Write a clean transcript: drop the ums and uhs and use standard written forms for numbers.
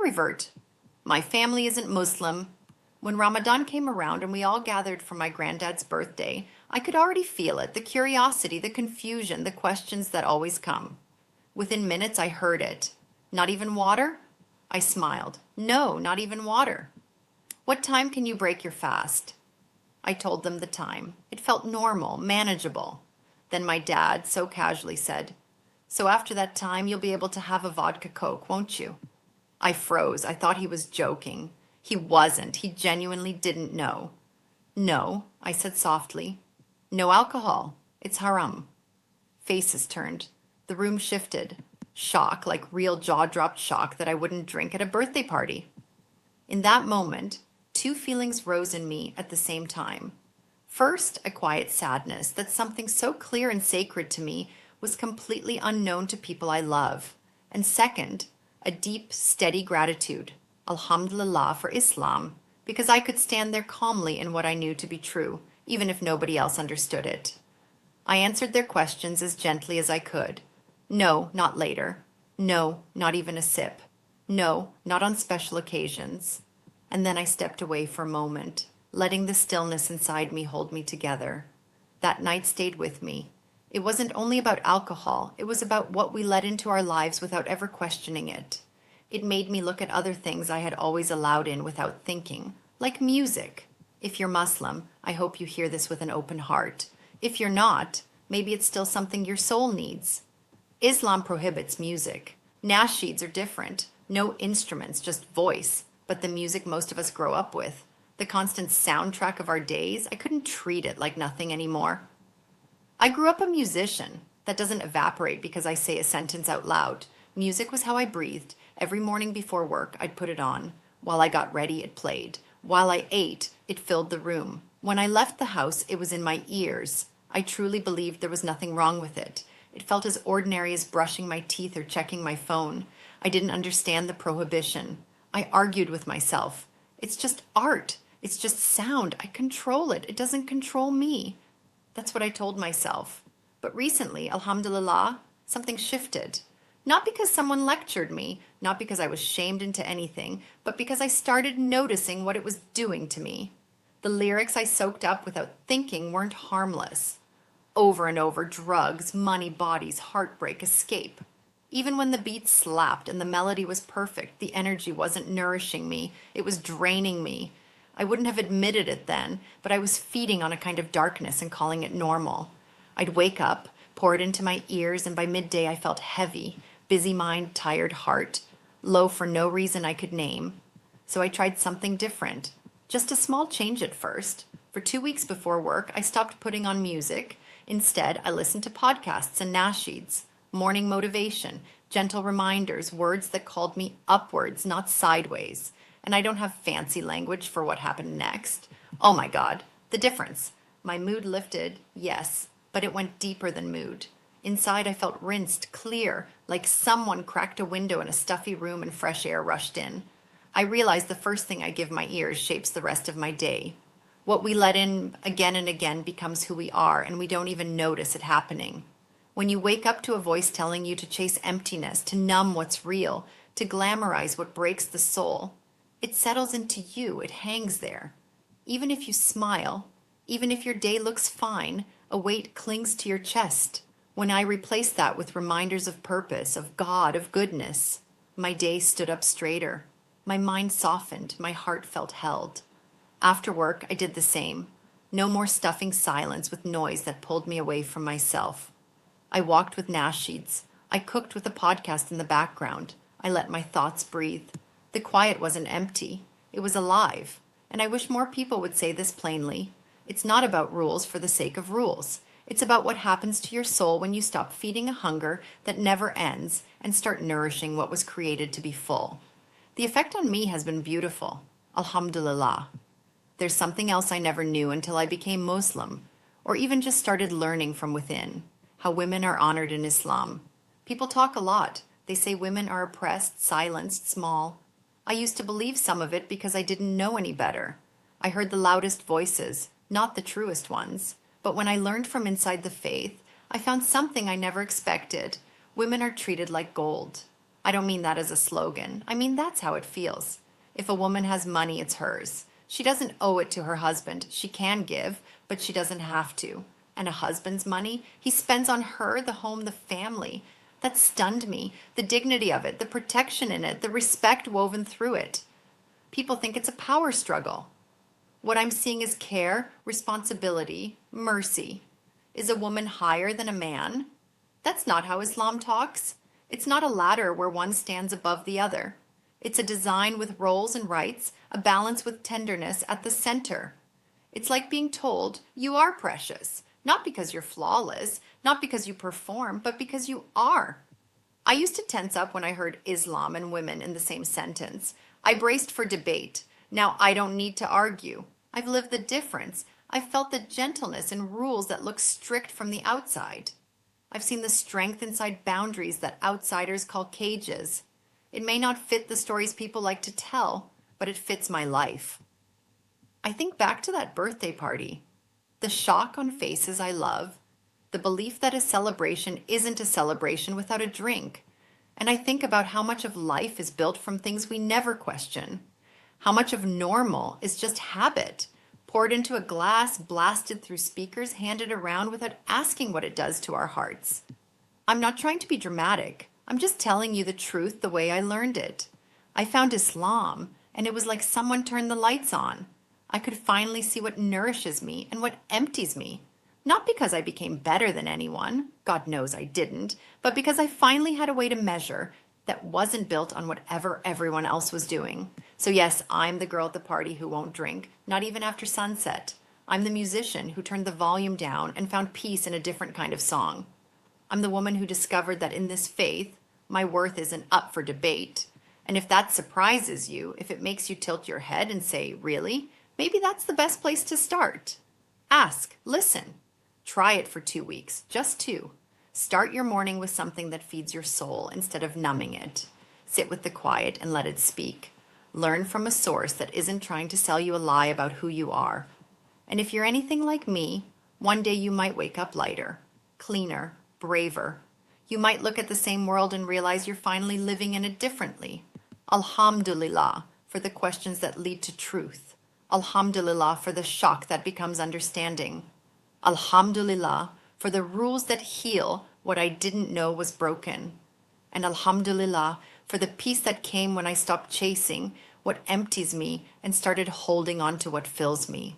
Revert. My family isn't Muslim. When Ramadan came around and we all gathered for my granddad's birthday, I could already feel it, the curiosity, the confusion, the questions that always come. Within minutes, I heard it. Not even water? I smiled. No, not even water. What time can you break your fast? I told them the time. It felt normal, manageable. Then my dad so casually said, "So after that time, you'll be able to have a vodka Coke, won't you?" I froze. I thought he was joking. He wasn't. He genuinely didn't know. "No," I said softly. "No alcohol. It's haram." Faces turned. The room shifted. Shock, like real jaw-dropped shock that I wouldn't drink at a birthday party. In that moment, two feelings rose in me at the same time. First, a quiet sadness that something so clear and sacred to me was completely unknown to people I love. And second, a deep, steady gratitude, Alhamdulillah, for Islam, because I could stand there calmly in what I knew to be true, even if nobody else understood it. I answered their questions as gently as I could. No, not later. No, not even a sip. No, not on special occasions. And then I stepped away for a moment, letting the stillness inside me hold me together. That night stayed with me. It wasn't only about alcohol, it was about what we let into our lives without ever questioning it. It made me look at other things I had always allowed in without thinking, like music. If you're Muslim, I hope you hear this with an open heart. If you're not, maybe it's still something your soul needs. Islam prohibits music. Nasheeds are different. No instruments, just voice. But the music most of us grow up with, the constant soundtrack of our days, I couldn't treat it like nothing anymore. I grew up a musician. That doesn't evaporate because I say a sentence out loud. Music was how I breathed. Every morning before work, I'd put it on. While I got ready, it played. While I ate, it filled the room. When I left the house, it was in my ears. I truly believed there was nothing wrong with it. It felt as ordinary as brushing my teeth or checking my phone. I didn't understand the prohibition. I argued with myself. It's just art. It's just sound. I control it. It doesn't control me. That's what I told myself. But recently, alhamdulillah, something shifted. Not because someone lectured me, not because I was shamed into anything, but because I started noticing what it was doing to me. The lyrics I soaked up without thinking weren't harmless. Over and over, drugs, money, bodies, heartbreak, escape. Even when the beat slapped and the melody was perfect, the energy wasn't nourishing me. It was draining me. I wouldn't have admitted it then, but I was feeding on a kind of darkness and calling it normal. I'd wake up, pour it into my ears, and by midday I felt heavy, busy mind, tired heart, low for no reason I could name. So I tried something different. Just a small change at first. For 2 weeks before work, I stopped putting on music. Instead, I listened to podcasts and nasheeds. Morning motivation, gentle reminders, words that called me upwards, not sideways. And I don't have fancy language for what happened next. Oh my God, the difference. My mood lifted, yes, but it went deeper than mood. Inside I felt rinsed, clear, like someone cracked a window in a stuffy room and fresh air rushed in. I realized the first thing I give my ears shapes the rest of my day. What we let in again and again becomes who we are, and we don't even notice it happening. When you wake up to a voice telling you to chase emptiness, to numb what's real, to glamorize what breaks the soul, it settles into you, it hangs there. Even if you smile, even if your day looks fine, a weight clings to your chest. When I replaced that with reminders of purpose, of God, of goodness, my day stood up straighter. My mind softened, my heart felt held. After work, I did the same. No more stuffing silence with noise that pulled me away from myself. I walked with nasheeds. I cooked with a podcast in the background. I let my thoughts breathe. The quiet wasn't empty. It was alive. And I wish more people would say this plainly. It's not about rules for the sake of rules. It's about what happens to your soul when you stop feeding a hunger that never ends and start nourishing what was created to be full. The effect on me has been beautiful. Alhamdulillah. There's something else I never knew until I became Muslim, or even just started learning from within. How women are honored in Islam. People talk a lot. They say women are oppressed, silenced, small. I used to believe some of it because I didn't know any better. I heard the loudest voices, not the truest ones. But when I learned from inside the faith, I found something I never expected. Women are treated like gold. I don't mean that as a slogan. I mean that's how it feels. If a woman has money, it's hers. She doesn't owe it to her husband. She can give, but she doesn't have to. And a husband's money, he spends on her, the home, the family. That stunned me. The dignity of it, the protection in it, the respect woven through it. People think it's a power struggle. What I'm seeing is care, responsibility, mercy. Is a woman higher than a man? That's not how Islam talks. It's not a ladder where one stands above the other. It's a design with roles and rights, a balance with tenderness at the center. It's like being told you are precious, not because you're flawless, not because you perform, but because you are. I used to tense up when I heard Islam and women in the same sentence. I braced for debate. Now I don't need to argue. I've lived the difference. I've felt the gentleness in rules that look strict from the outside. I've seen the strength inside boundaries that outsiders call cages. It may not fit the stories people like to tell, but it fits my life. I think back to that birthday party. The shock on faces I love, the belief that a celebration isn't a celebration without a drink. And I think about how much of life is built from things we never question. How much of normal is just habit, poured into a glass, blasted through speakers, handed around without asking what it does to our hearts. I'm not trying to be dramatic. I'm just telling you the truth the way I learned it. I found Islam, and it was like someone turned the lights on. I could finally see what nourishes me and what empties me. Not because I became better than anyone, God knows I didn't, but because I finally had a way to measure that wasn't built on whatever everyone else was doing. So yes, I'm the girl at the party who won't drink, not even after sunset. I'm the musician who turned the volume down and found peace in a different kind of song. I'm the woman who discovered that in this faith, my worth isn't up for debate. And if that surprises you, if it makes you tilt your head and say, really? Maybe that's the best place to start. Ask, listen. Try it for 2 weeks, just 2. Start your morning with something that feeds your soul instead of numbing it. Sit with the quiet and let it speak. Learn from a source that isn't trying to sell you a lie about who you are. And if you're anything like me, one day you might wake up lighter, cleaner, braver. You might look at the same world and realize you're finally living in it differently. Alhamdulillah for the questions that lead to truth. Alhamdulillah for the shock that becomes understanding. Alhamdulillah for the rules that heal what I didn't know was broken. And Alhamdulillah for the peace that came when I stopped chasing what empties me and started holding on to what fills me.